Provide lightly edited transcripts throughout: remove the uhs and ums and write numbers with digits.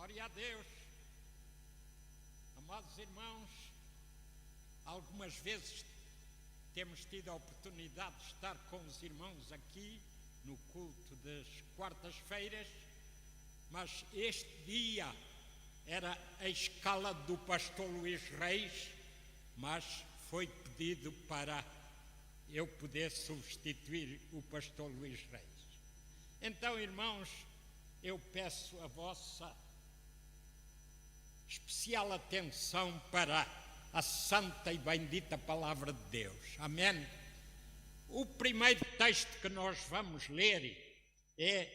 Glória a Deus. Amados irmãos, algumas vezes temos tido a oportunidade de estar com os irmãos aqui no culto das quartas-feiras, mas este dia era a escala do pastor Luís Reis, mas foi pedido para eu poder substituir o pastor Luís Reis. Então, irmãos, eu peço a vossa especial atenção para a santa e bendita palavra de Deus. Amém? O primeiro texto que nós vamos ler é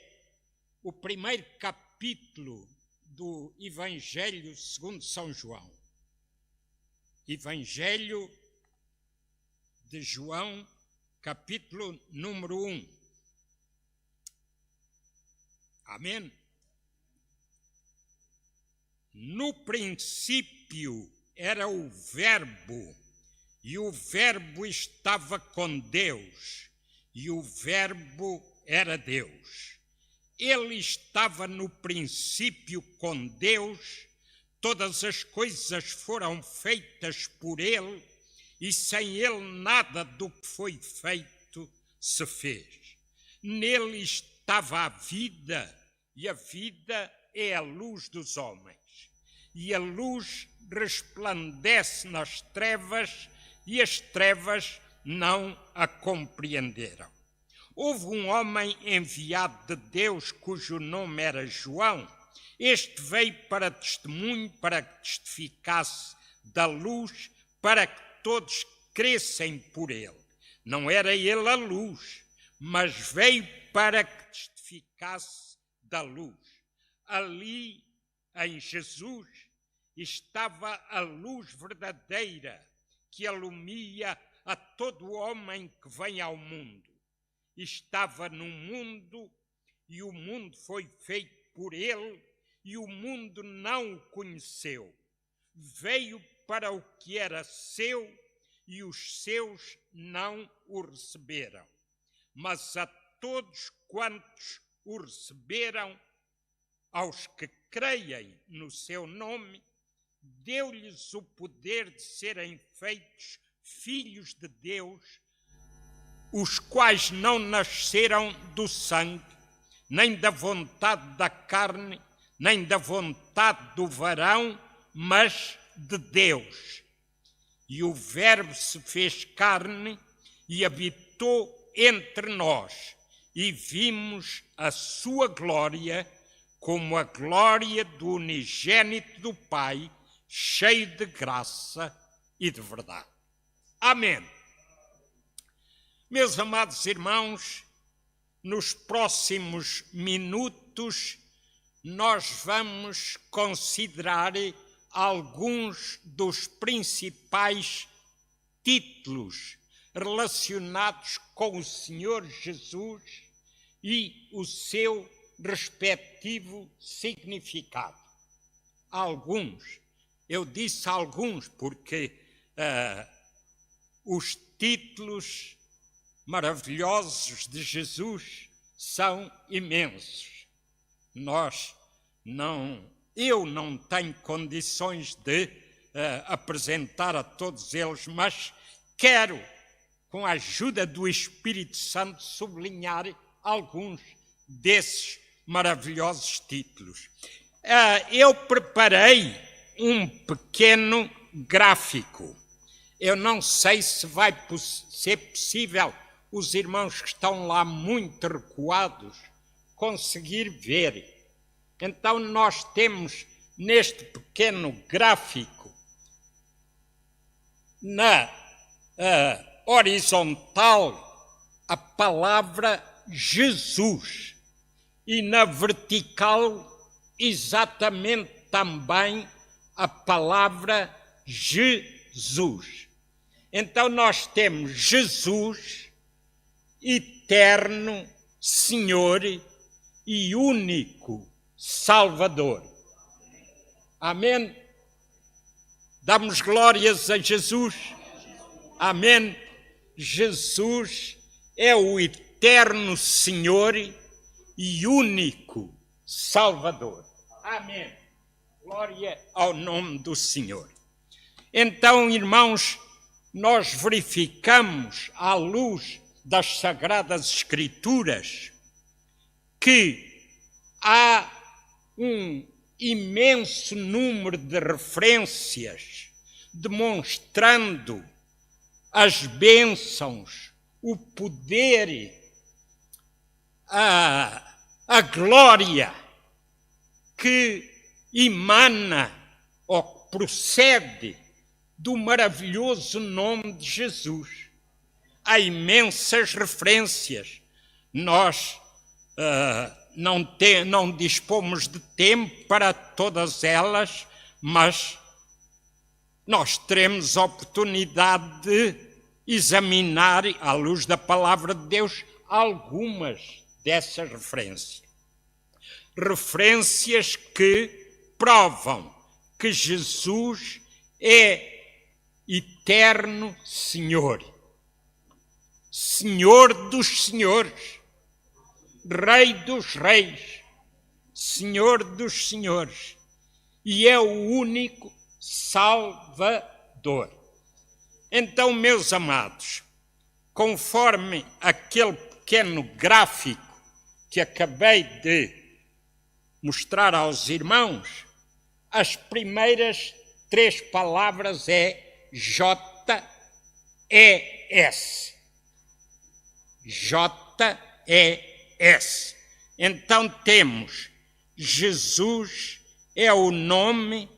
o primeiro capítulo do Evangelho segundo São João. Evangelho de João, capítulo número 1. Amém? No princípio era o Verbo, e o Verbo estava com Deus, e o Verbo era Deus. Ele estava no princípio com Deus, todas as coisas foram feitas por ele, e sem ele nada do que foi feito se fez. Nele estava a vida, e a vida é a luz dos homens. E a luz resplandece nas trevas, e as trevas não a compreenderam. Houve um homem enviado de Deus, cujo nome era João. Este veio para testemunho, para que testificasse da luz, para que todos crescem por ele. Não era ele a luz, mas veio para que testificasse da luz. Ali, em Jesus, estava a luz verdadeira que alumia a todo homem que vem ao mundo. Estava no mundo, e o mundo foi feito por ele, e o mundo não o conheceu. Veio para o que era seu, e os seus não o receberam. Mas a todos quantos o receberam, aos que creem no seu nome, deu-lhes o poder de serem feitos filhos de Deus, os quais não nasceram do sangue, nem da vontade da carne, nem da vontade do varão, mas de Deus. E o Verbo se fez carne e habitou entre nós, e vimos a sua glória, como a glória do unigênito do Pai, cheio de graça e de verdade. Amém. Meus amados irmãos, nos próximos minutos nós vamos considerar alguns dos principais títulos relacionados com o Senhor Jesus e o seu respectivo significado. Alguns, eu disse alguns porque os títulos maravilhosos de Jesus são imensos. Eu não tenho condições de apresentar a todos eles, mas quero, com a ajuda do Espírito Santo, sublinhar alguns desses maravilhosos títulos. Eu preparei um pequeno gráfico. Eu não sei se vai ser possível os irmãos que estão lá muito recuados conseguir ver. Então nós temos neste pequeno gráfico, na horizontal, a palavra Jesus, e na vertical exatamente também a palavra Jesus. Então nós temos Jesus, eterno Senhor e único Salvador. Amém? Damos glórias a Jesus. Amém? Jesus é o eterno Senhor e único Salvador. Amém. Glória ao nome do Senhor. Então, irmãos, nós verificamos, à luz das Sagradas Escrituras, que há um imenso número de referências demonstrando as bênçãos, o poder, a glória que emana ou procede do maravilhoso nome de Jesus. Há imensas referências. Nós não dispomos de tempo para todas elas, mas nós teremos a oportunidade de examinar, à luz da palavra de Deus, algumas dessas referências. Referências que provam que Jesus é eterno Senhor, Senhor dos senhores, Rei dos reis, Senhor dos senhores, e é o único Salvador. Então, meus amados, conforme aquele pequeno gráfico que acabei de mostrar aos irmãos, as primeiras 3 palavras é J-E-S. J-E-S. Então temos Jesus é o nome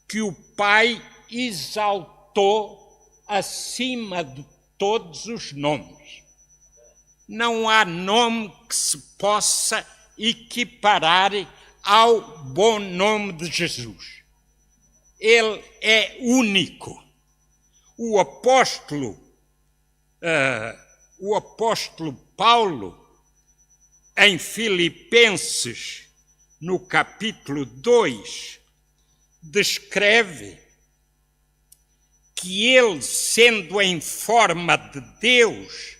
que o Pai exaltou acima de todos os nomes. Não há nome que se possa equiparar ao bom nome de Jesus. Ele é único. O apóstolo Paulo, em Filipenses, no capítulo 2, descreve que ele, sendo em forma de Deus,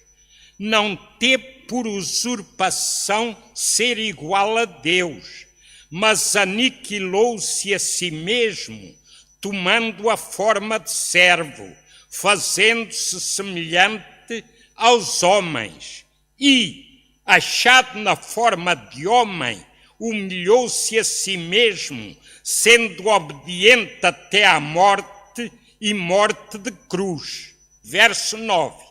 não teve por usurpação ser igual a Deus, mas aniquilou-se a si mesmo, tomando a forma de servo, fazendo-se semelhante aos homens, e, achado na forma de homem, humilhou-se a si mesmo, sendo obediente até à morte e morte de cruz. Verso 9.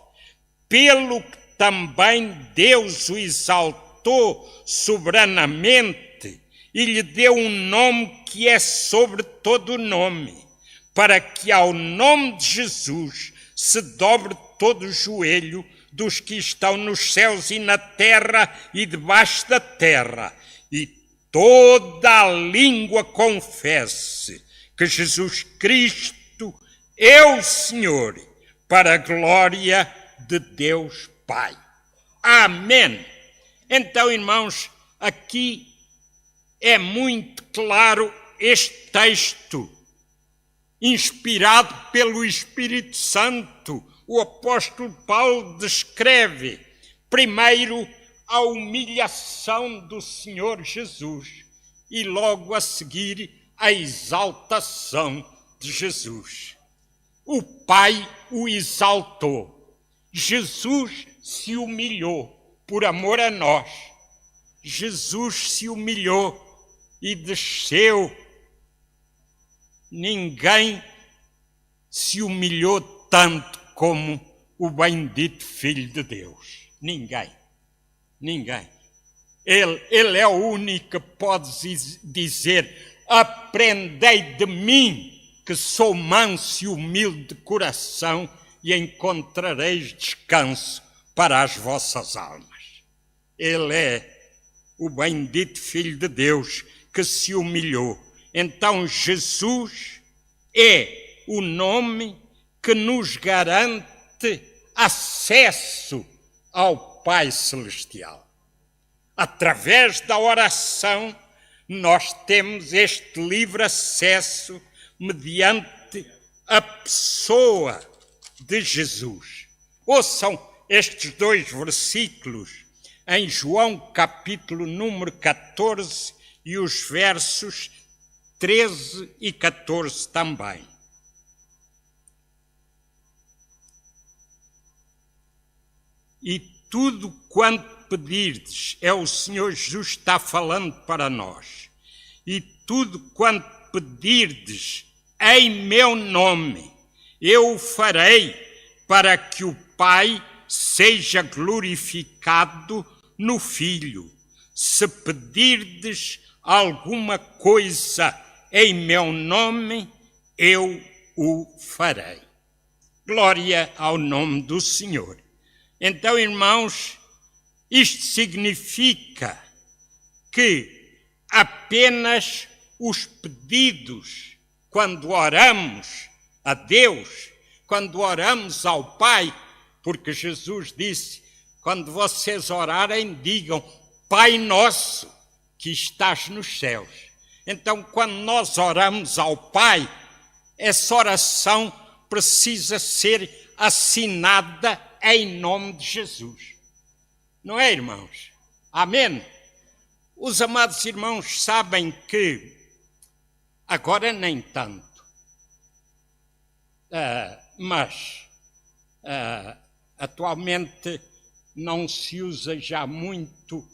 Pelo que também Deus o exaltou soberanamente e lhe deu um nome que é sobre todo o nome, para que ao nome de Jesus se dobre todo o joelho dos que estão nos céus e na terra e debaixo da terra, e toda a língua confesse que Jesus Cristo é o Senhor, para a glória de Deus Pai. Amém. Então, irmãos, aqui é muito claro este texto, inspirado pelo Espírito Santo. O apóstolo Paulo descreve, primeiro, a humilhação do Senhor Jesus e logo a seguir a exaltação de Jesus. O Pai o exaltou. Jesus se humilhou por amor a nós. Jesus se humilhou e desceu. Ninguém se humilhou tanto como o bendito Filho de Deus. Ninguém. Ele é o único que pode dizer: aprendei de mim, que sou manso e humilde de coração, e encontrareis descanso para as vossas almas. Ele é o bendito Filho de Deus que se humilhou. Então Jesus é o nome que nos garante acesso ao Pai Celestial. Através da oração, nós temos este livre acesso mediante a pessoa de Jesus. Ouçam estes 2 versículos em João capítulo número 14 e os versos 13 e 14 também. E tudo quanto pedirdes, é o Senhor Jesus que está falando para nós, e tudo quanto pedirdes em meu nome, eu o farei, para que o Pai seja glorificado no Filho. Se pedirdes alguma coisa em meu nome, eu o farei. Glória ao nome do Senhor. Então, irmãos, isto significa que apenas os pedidos, quando oramos a Deus, quando oramos ao Pai, porque Jesus disse, quando vocês orarem, digam, Pai nosso que estás nos céus. Então, quando nós oramos ao Pai, essa oração precisa ser assinada em nome de Jesus. Não é, irmãos? Amém? Os amados irmãos sabem que, agora nem tanto, mas atualmente não se usa já muito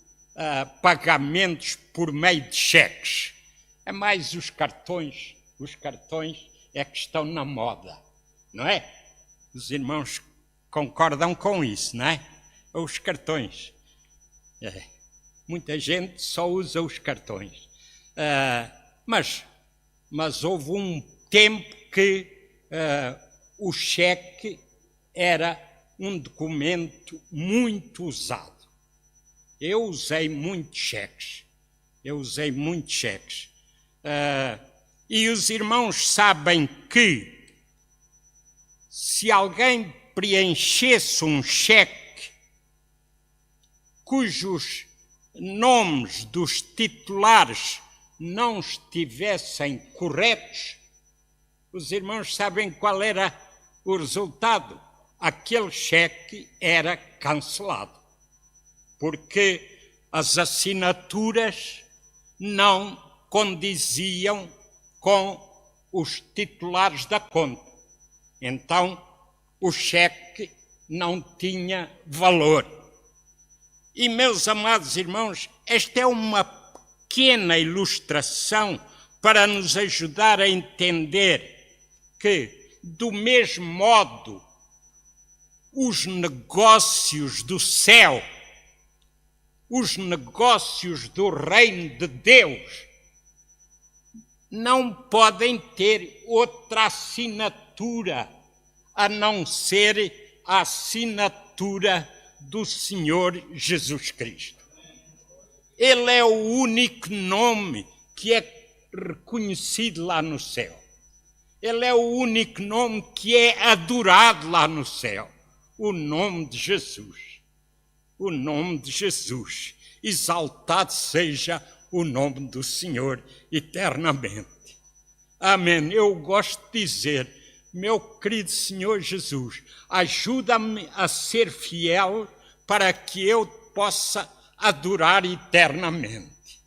pagamentos por meio de cheques. É mais os cartões é que estão na moda, não é? Os irmãos concordam com isso, não é? Os cartões. Muita gente só usa os cartões. Mas houve um tempo que o cheque era um documento muito usado. Eu usei muitos cheques. E os irmãos sabem que se alguém preenchesse um cheque cujos nomes dos titulares não estivessem corretos, os irmãos sabem qual era o resultado? Aquele cheque era cancelado, porque as assinaturas não condiziam com os titulares da conta. Então, o cheque não tinha valor. E, meus amados irmãos, esta é uma pequena ilustração para nos ajudar a entender que, do mesmo modo, os negócios do céu, os negócios do reino de Deus, não podem ter outra assinatura a não ser a assinatura do Senhor Jesus Cristo. Ele é o único nome que é reconhecido lá no céu. Ele é o único nome que é adorado lá no céu. O nome de Jesus. O nome de Jesus. Exaltado seja o nome do Senhor eternamente. Amém. Eu gosto de dizer, meu querido Senhor Jesus, ajuda-me a ser fiel para que eu possa adorar eternamente.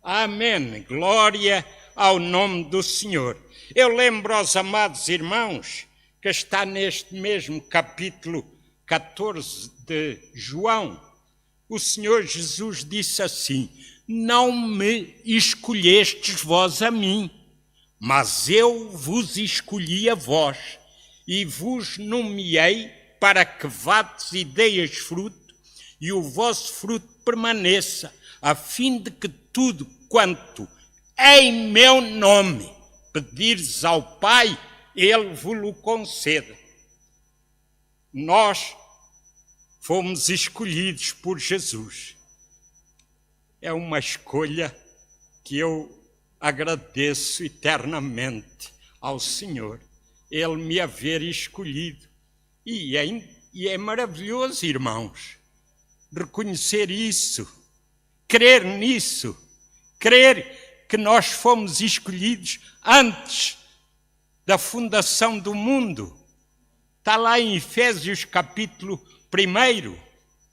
Amém. Glória ao nome do Senhor. Eu lembro aos amados irmãos que está neste mesmo capítulo 14 de João. O Senhor Jesus disse assim: não me escolhestes vós a mim, mas eu vos escolhi a vós e vos nomeei para que vades e deis fruto e o vosso fruto permaneça, a fim de que tudo quanto em meu nome pedirdes ao Pai, Ele vos-lo conceda. Nós fomos escolhidos por Jesus. É uma escolha que eu agradeço eternamente ao Senhor, Ele me haver escolhido. E é maravilhoso, irmãos, reconhecer isso, crer nisso, crer que nós fomos escolhidos antes da fundação do mundo. Está lá em Efésios capítulo 1,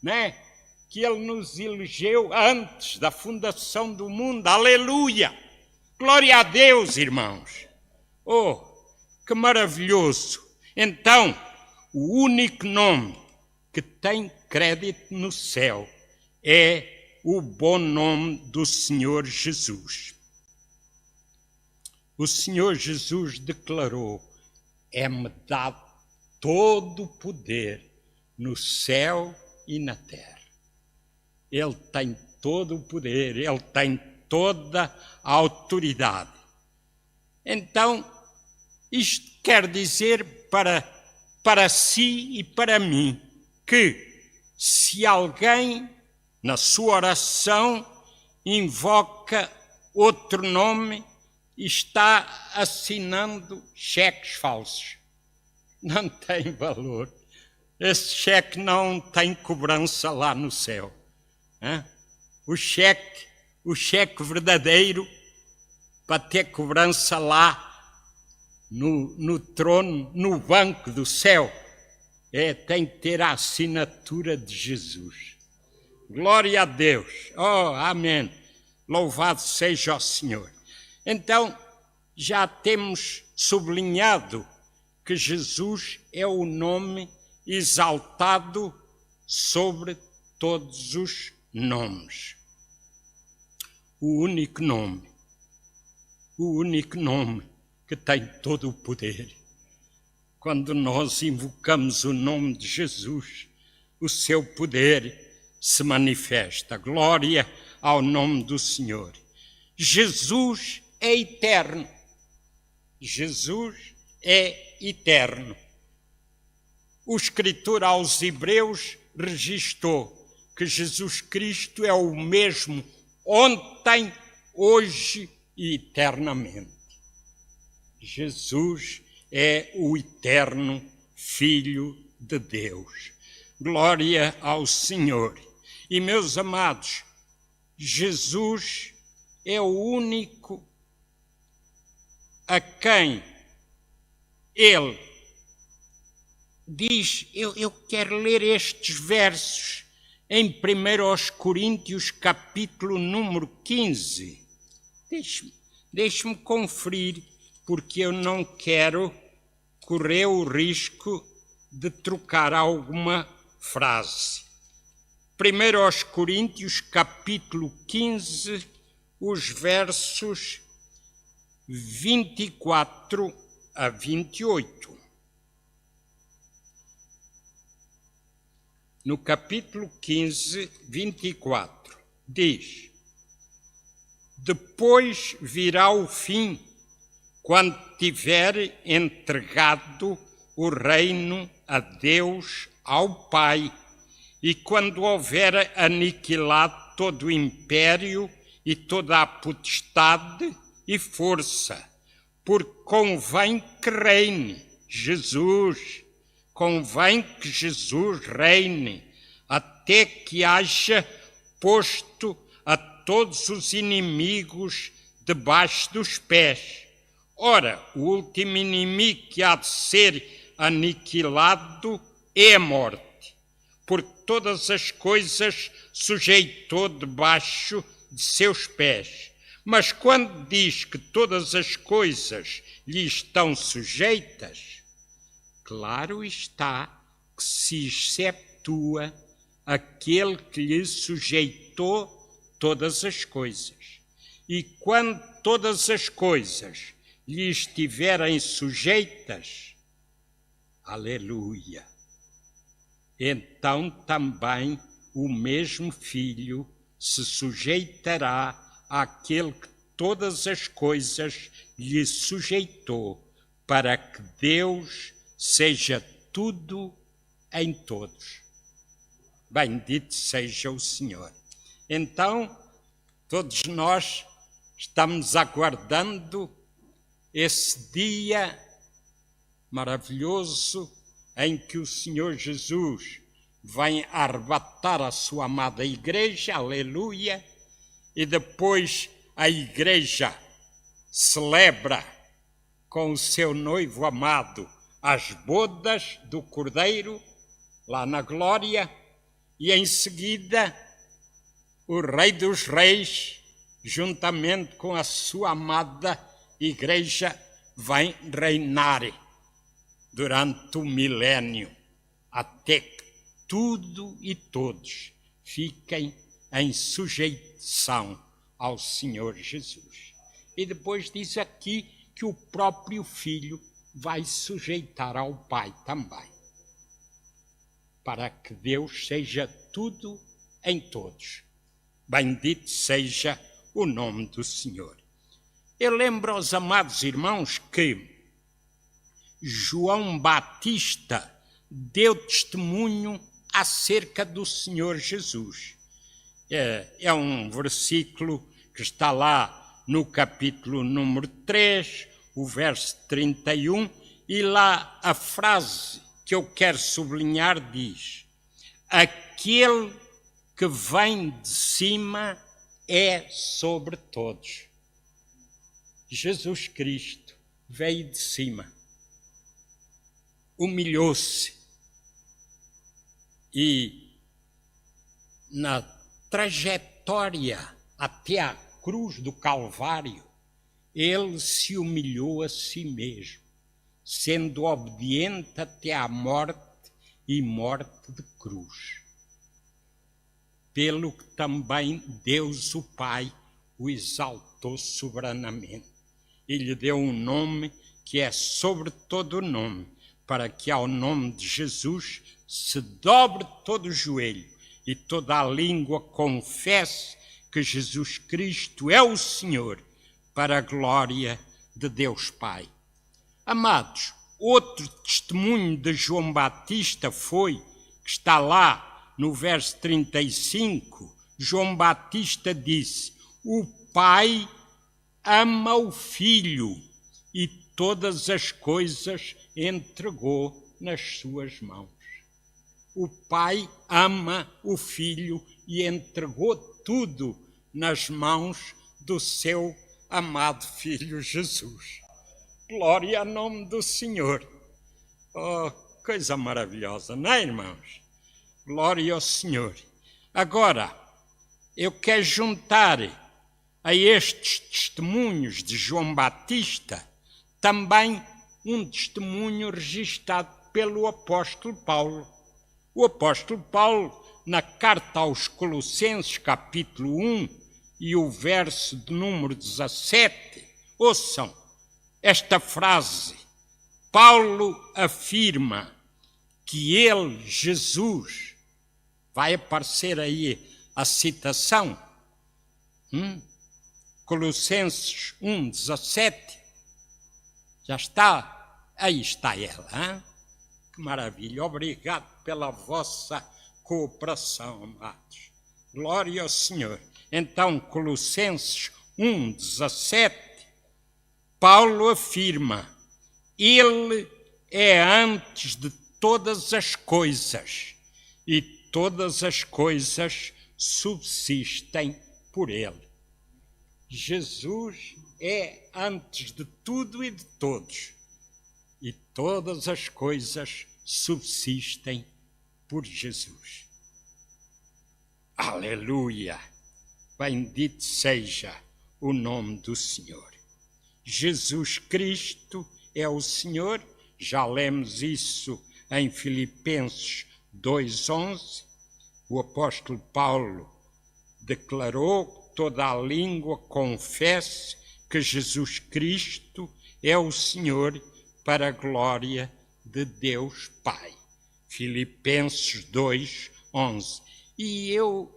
né? Que Ele nos elegeu antes da fundação do mundo. Aleluia! Glória a Deus, irmãos! Oh, que maravilhoso! Então, o único nome que tem crédito no céu é o bom nome do Senhor Jesus. O Senhor Jesus declarou: é-me dado todo o poder no céu e na terra. Ele tem todo o poder, ele tem toda a autoridade. Então, isto quer dizer para si e para mim que se alguém na sua oração invoca outro nome, está assinando cheques falsos. Não tem valor. Esse cheque não tem cobrança lá no céu. O cheque verdadeiro, para ter cobrança lá no trono, no banco do céu, tem que ter a assinatura de Jesus. Glória a Deus. Oh, amém. Louvado seja o Senhor. Então, já temos sublinhado que Jesus é o nome exaltado sobre todos os nomes. O único nome que tem todo o poder. Quando nós invocamos o nome de Jesus, o seu poder se manifesta. Glória ao nome do Senhor. Jesus é eterno. Jesus é eterno. O escritor aos Hebreus registou que Jesus Cristo é o mesmo ontem, hoje e eternamente. Jesus é o eterno Filho de Deus. Glória ao Senhor. E, meus amados, Jesus é o único a quem ele diz, eu quero ler estes versos em 1 Coríntios, capítulo número 15. Deixe-me conferir, porque eu não quero correr o risco de trocar alguma frase. 1 Coríntios, capítulo 15, os versos 24 a 28. No capítulo 15, 24, diz: depois virá o fim, quando tiver entregado o reino a Deus, ao Pai, e quando houver aniquilado todo o império e toda a potestade e força, porque convém que reine Jesus, convém que Jesus reine, até que haja posto a todos os inimigos debaixo dos pés. Ora, o último inimigo que há de ser aniquilado é a morte, porque todas as coisas sujeitou debaixo de seus pés. Mas quando diz que todas as coisas lhe estão sujeitas, claro está que se exceptua aquele que lhe sujeitou todas as coisas. E quando todas as coisas lhe estiverem sujeitas, aleluia, então também o mesmo Filho se sujeitará àquele que todas as coisas lhe sujeitou, para que Deus seja tudo em todos. Bendito seja o Senhor. Então, todos nós estamos aguardando esse dia maravilhoso em que o Senhor Jesus vem arrebatar a sua amada igreja, aleluia, e depois a igreja celebra com o seu noivo amado as bodas do Cordeiro, lá na glória, e em seguida o Rei dos Reis juntamente com a sua amada Igreja, vem reinar durante o milénio, até que tudo e todos fiquem em sujeição ao Senhor Jesus. E depois diz aqui que o próprio Filho vai sujeitar ao Pai também, para que Deus seja tudo em todos. Bendito seja o nome do Senhor. Eu lembro aos amados irmãos que João Batista deu testemunho acerca do Senhor Jesus. É um versículo que está lá no capítulo número 3, o verso 31, e lá a frase que eu quero sublinhar diz: aquele que vem de cima é sobre todos. Jesus Cristo veio de cima, humilhou-se e na trajetória até a cruz do Calvário, ele se humilhou a si mesmo, sendo obediente até à morte e morte de cruz. Pelo que também Deus o Pai o exaltou soberanamente e lhe deu um nome que é sobre todo o nome, para que ao nome de Jesus se dobre todo o joelho e toda a língua confesse que Jesus Cristo é o Senhor, para a glória de Deus Pai. Amados, outro testemunho de João Batista foi, que está lá no verso 35, João Batista disse: o Pai ama o Filho e todas as coisas entregou nas suas mãos. O Pai ama o Filho e entregou tudo nas mãos do seu amado Filho Jesus. Glória ao nome do Senhor. Oh, coisa maravilhosa, não é, irmãos? Glória ao Senhor. Agora, eu quero juntar a estes testemunhos de João Batista também um testemunho registado pelo apóstolo Paulo. O apóstolo Paulo, na carta aos Colossenses, capítulo 1, e o verso de número 17, ouçam esta frase. Paulo afirma que ele, Jesus, vai aparecer aí a citação, Colossenses 1, 17, já está, aí está ela, hein? Que maravilha, obrigado pela vossa cooperação, amados. Glória ao Senhor. Então, Colossenses 1, 17, Paulo afirma: ele é antes de todas as coisas e todas as coisas subsistem por ele. Jesus é antes de tudo e de todos, e todas as coisas subsistem por Jesus. Aleluia! Bendito seja o nome do Senhor. Jesus Cristo é o Senhor, já lemos isso em Filipenses 2:11. O apóstolo Paulo declarou que toda a língua confesse que Jesus Cristo é o Senhor, para a glória de Deus Pai. Filipenses 2:11. E eu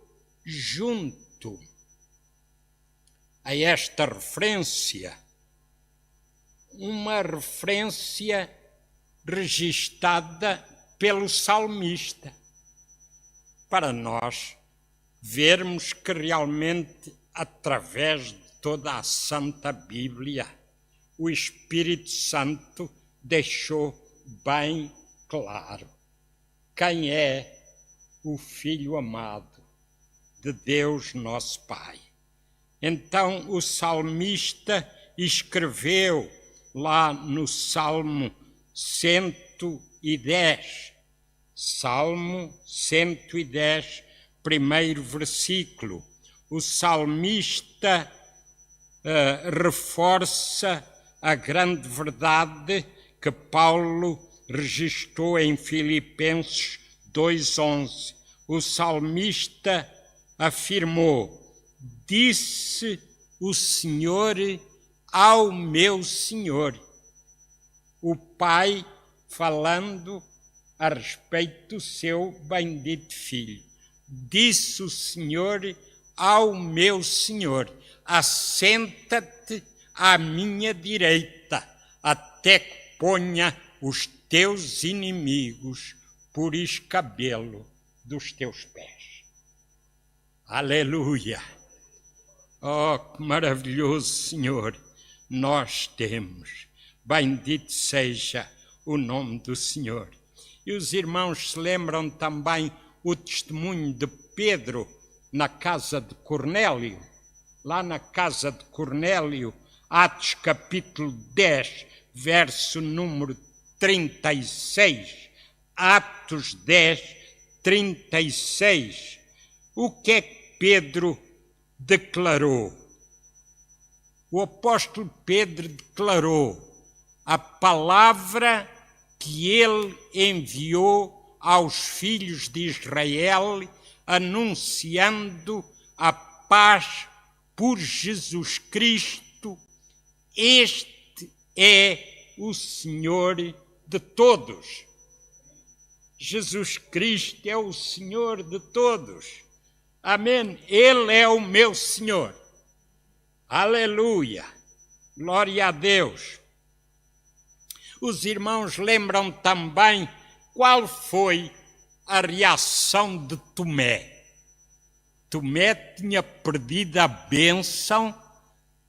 junto a esta referência uma referência registada pelo salmista, para nós vermos que realmente, através de toda a Santa Bíblia, o Espírito Santo deixou bem claro quem é o Filho amado de Deus nosso Pai. Então o salmista escreveu lá no Salmo 110, Salmo 110, primeiro versículo. O salmista reforça a grande verdade que Paulo registrou em Filipenses 2:11. O salmista afirmou: disse o Senhor ao meu Senhor. O Pai falando a respeito do seu bendito Filho. Disse o Senhor ao meu Senhor: assenta-te à minha direita, até que ponha os teus inimigos por escabelo dos teus pés. Aleluia! Oh, que maravilhoso Senhor nós temos. Bendito seja o nome do Senhor. E os irmãos se lembram também o testemunho de Pedro na casa de Cornélio. Lá na casa de Cornélio, Atos capítulo 10, verso número 36. Atos 10, 36. O que é que Pedro declarou? O apóstolo Pedro declarou a palavra que ele enviou aos filhos de Israel, anunciando a paz por Jesus Cristo. Este é o Senhor de todos. Jesus Cristo é o Senhor de todos. Amém. Ele é o meu Senhor. Aleluia. Glória a Deus. Os irmãos lembram também qual foi a reação de Tomé. Tomé tinha perdido a bênção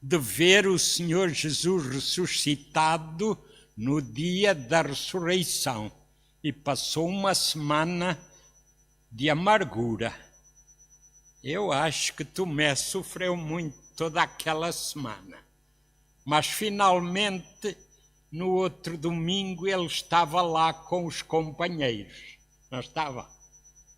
de ver o Senhor Jesus ressuscitado no dia da ressurreição e passou uma semana de amargura. Eu acho que Tomé sofreu muito toda aquela semana, mas finalmente no outro domingo ele estava lá com os companheiros, não estava?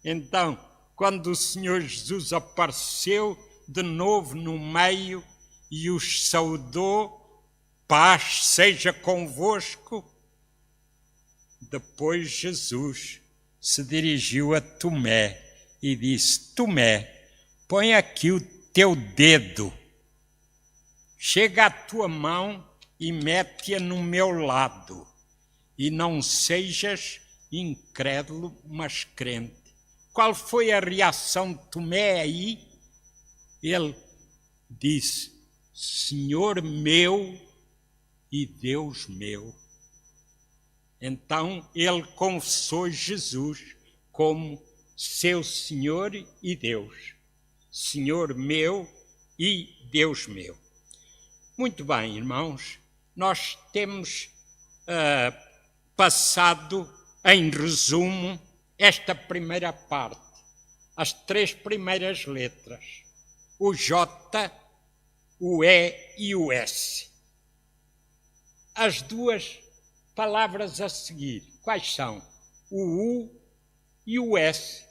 Então, quando o Senhor Jesus apareceu de novo no meio e os saudou, paz seja convosco, depois Jesus se dirigiu a Tomé e disse: Tomé, põe aqui o teu dedo, chega a tua mão e mete-a no meu lado, e não sejas incrédulo, mas crente. Qual foi a reação de Tomé aí? Ele disse: Senhor meu e Deus meu. Então ele confessou Jesus como seu Senhor e Deus. Senhor meu e Deus meu. Muito bem, irmãos, nós temos passado em resumo esta primeira parte, as 3 primeiras letras, o J, o E e o S. As 2 palavras a seguir, quais são? O U e o S.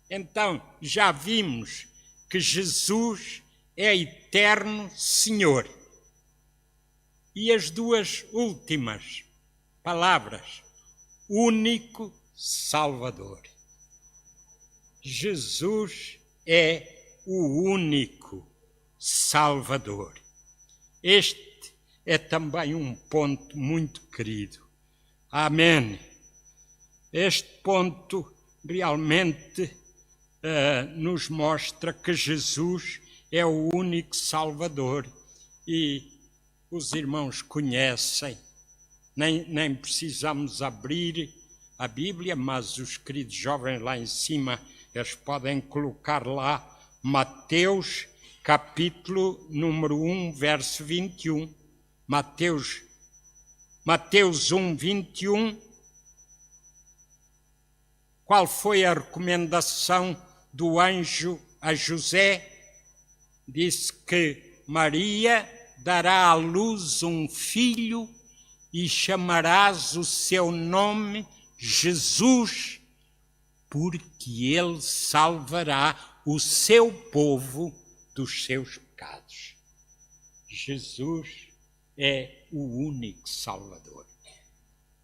Então, já vimos que Jesus é eterno Senhor. E as 2 últimas palavras, único Salvador. Jesus é o único Salvador. Este é também um ponto muito querido. Amém. Este ponto realmente nos mostra que Jesus é o único Salvador e os irmãos conhecem, nem precisamos abrir a Bíblia, mas os queridos jovens lá em cima, eles podem colocar lá Mateus capítulo número 1, verso 21. Mateus 1, 21. Qual foi a recomendação do anjo a José? Disse que Maria dará à luz um filho e chamarás o seu nome Jesus, porque ele salvará o seu povo dos seus pecados. Jesus é o único Salvador.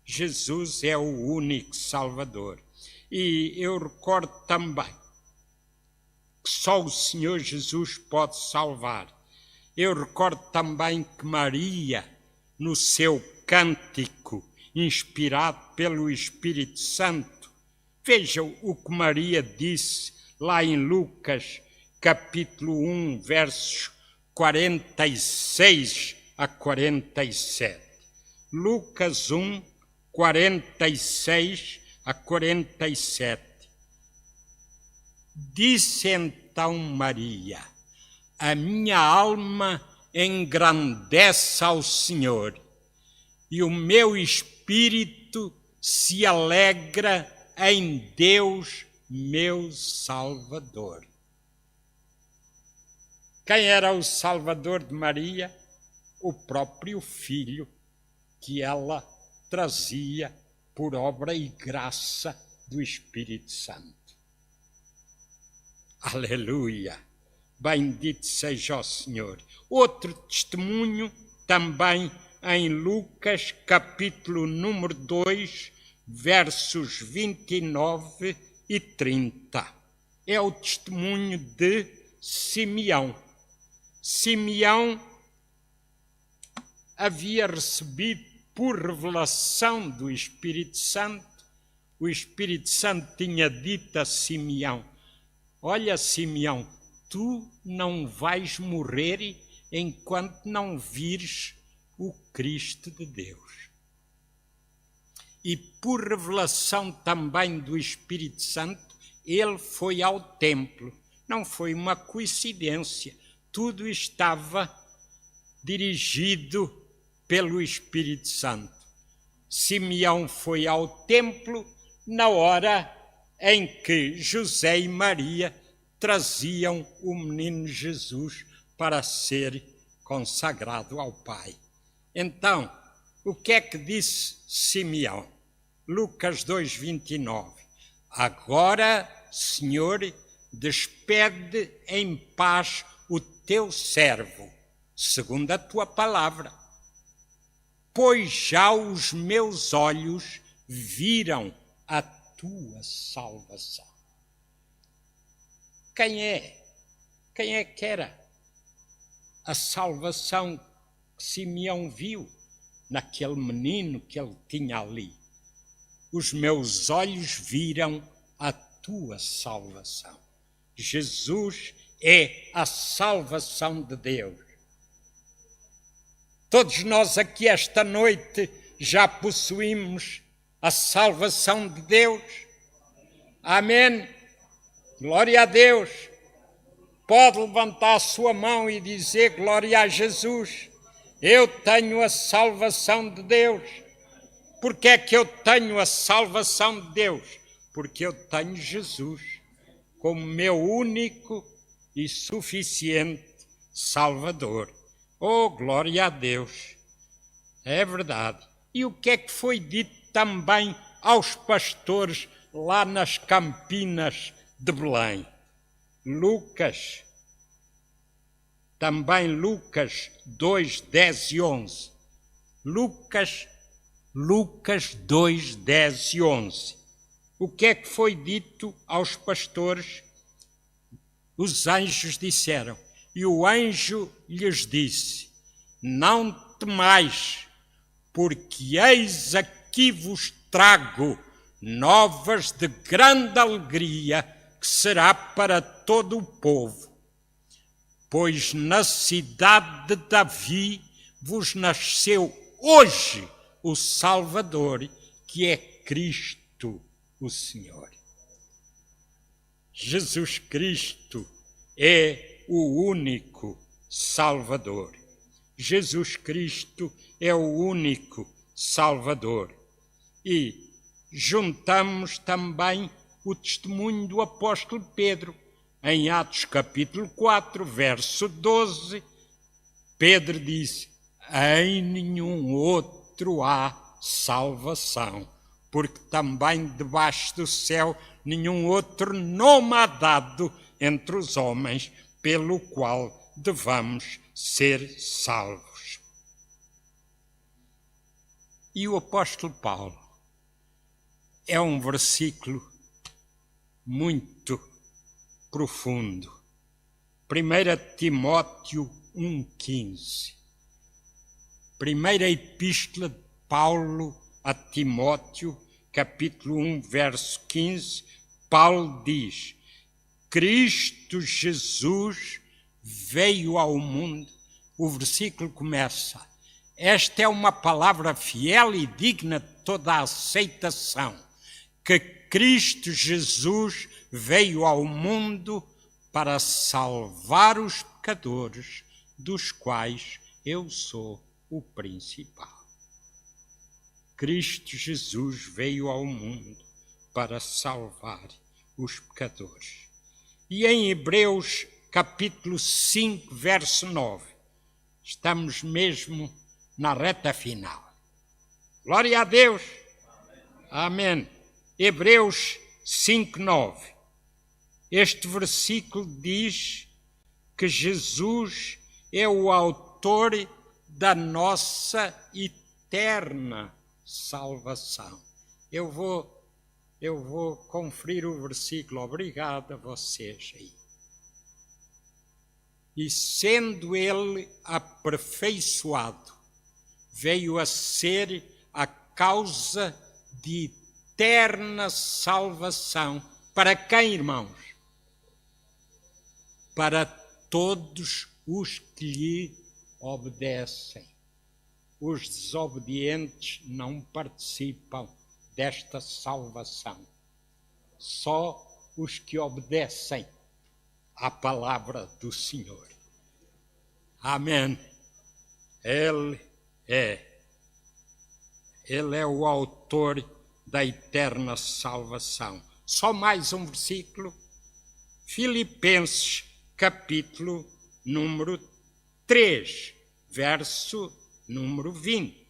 Jesus é o único Salvador. E eu recordo também que só o Senhor Jesus pode salvar. Eu recordo também que Maria, no seu cântico, inspirado pelo Espírito Santo, vejam o que Maria disse lá em Lucas, capítulo 1, versos 46 a 47. Lucas 1, 46 a 47. Disse então Maria: a minha alma engrandece ao Senhor, e o meu espírito se alegra em Deus, meu Salvador. Quem era o Salvador de Maria? O próprio Filho que ela trazia por obra e graça do Espírito Santo. Aleluia! Bendito seja o Senhor. Outro testemunho também em Lucas, capítulo número 2, versos 29 e 30. É o testemunho de Simeão. Simeão havia recebido por revelação do Espírito Santo, o Espírito Santo tinha dito a Simeão: olha, Simeão, tu não vais morrer enquanto não vires o Cristo de Deus. E por revelação também do Espírito Santo, ele foi ao templo. Não foi uma coincidência. Tudo estava dirigido pelo Espírito Santo. Simeão foi ao templo na hora em que José e Maria traziam o menino Jesus para ser consagrado ao Pai. Então, o que é que disse Simeão? Lucas 2:29. Agora, Senhor, despede em paz o teu servo, segundo a tua palavra, pois já os meus olhos viram a tua salvação. Quem é que era a salvação que Simeão viu naquele menino que ele tinha ali? Os meus olhos viram a tua salvação. Jesus é a salvação de Deus. Todos nós aqui esta noite já possuímos a salvação de Deus. Amém? Glória a Deus. Pode levantar a sua mão e dizer glória a Jesus. Eu tenho a salvação de Deus. Porque é que eu tenho a salvação de Deus? Porque eu tenho Jesus como meu único e suficiente Salvador. Oh, glória a Deus! É verdade. E o que é que foi dito também aos pastores lá nas Campinas de Belém? Lucas, também Lucas 2, 10 e 11. Lucas 2, 10 e 11. O que é que foi dito aos pastores? Os anjos disseram, e o anjo lhes disse: não temais, porque eis aqui vos trago novas de grande alegria, que será para todo o povo. Pois na cidade de Davi vos nasceu hoje o Salvador, que é Cristo o Senhor. Jesus Cristo é o único Salvador. Jesus Cristo é o único Salvador. E juntamos também o testemunho do apóstolo Pedro. Em Atos capítulo 4, verso 12, Pedro disse: em nenhum outro há salvação, porque também debaixo do céu nenhum outro nome há dado entre os homens pelo qual devamos ser salvos. E o apóstolo Paulo é um versículo muito profundo. 1 Timóteo 1,15. Primeira epístola de Paulo a Timóteo, capítulo 1, verso 15, Paulo diz: Cristo Jesus veio ao mundo. O versículo começa: esta é uma palavra fiel e digna de toda a aceitação, que Cristo Jesus veio ao mundo para salvar os pecadores, dos quais eu sou o principal. Cristo Jesus veio ao mundo para salvar os pecadores. E em Hebreus capítulo 5, verso 9, estamos mesmo na reta final. Glória a Deus! Amém. Hebreus 5, 9. Este versículo diz que Jesus é o autor da nossa eterna salvação. Eu vou conferir o versículo. Obrigado a vocês aí. E sendo ele aperfeiçoado, veio a ser a causa de eterna salvação. Para quem, irmãos? Para todos os que lhe obedecem. Os desobedientes não participam desta salvação. Só os que obedecem à palavra do Senhor. Amém. Ele é o autor da eterna salvação. Só mais um versículo. Filipenses, capítulo número 3, verso número 20.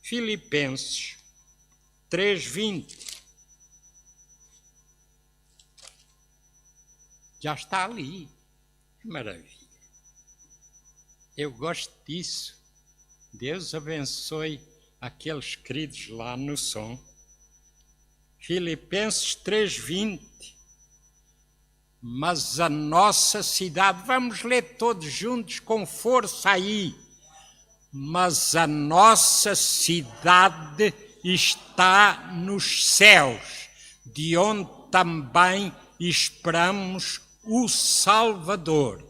Filipenses 3, 20. Já está ali. Que maravilha. Eu gosto disso. Deus abençoe aqueles queridos lá no som. Filipenses 3, 20. Mas a nossa cidade, vamos ler todos juntos com força aí. Mas a nossa cidade está nos céus, de onde também esperamos o Salvador,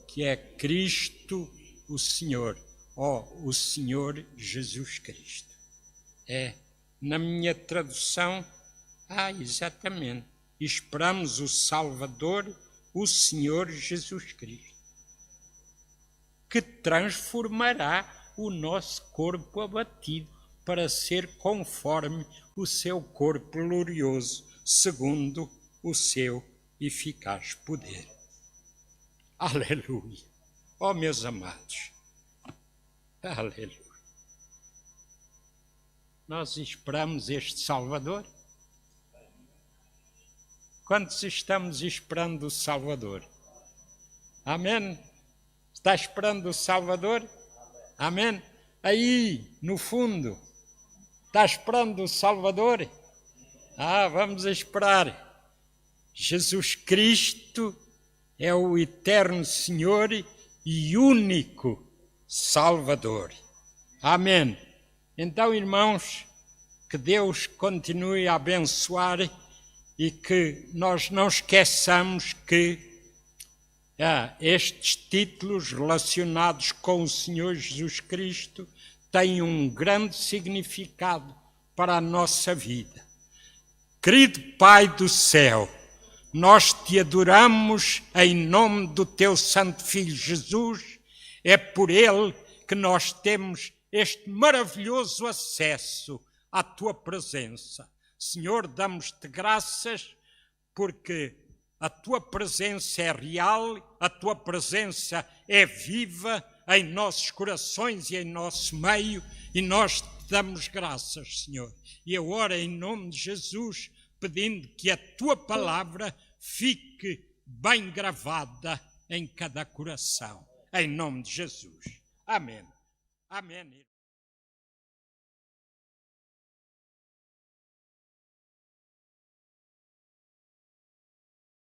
que é Cristo o Senhor, o Senhor Jesus Cristo. Na minha tradução, exatamente, esperamos o Salvador, o Senhor Jesus Cristo, que transformará o nosso corpo abatido para ser conforme o seu corpo glorioso, segundo o seu eficaz poder. Aleluia! Ó meus amados, aleluia! Nós esperamos este Salvador? Quantos estamos esperando o Salvador? Amém? Está esperando o Salvador? Amém? Aí, no fundo, está esperando o Salvador? Vamos esperar. Jesus Cristo é o eterno Senhor e único Salvador. Amém. Então, irmãos, que Deus continue a abençoar e que nós não esqueçamos que estes títulos relacionados com o Senhor Jesus Cristo têm um grande significado para a nossa vida. Querido Pai do céu, nós te adoramos em nome do teu Santo Filho Jesus. É por ele que nós temos este maravilhoso acesso à tua presença. Senhor, damos-te graças porque a tua presença é real, a tua presença é viva em nossos corações e em nosso meio, e nós te damos graças, Senhor. E eu oro em nome de Jesus, pedindo que a tua palavra fique bem gravada em cada coração, em nome de Jesus. Amém. Amém.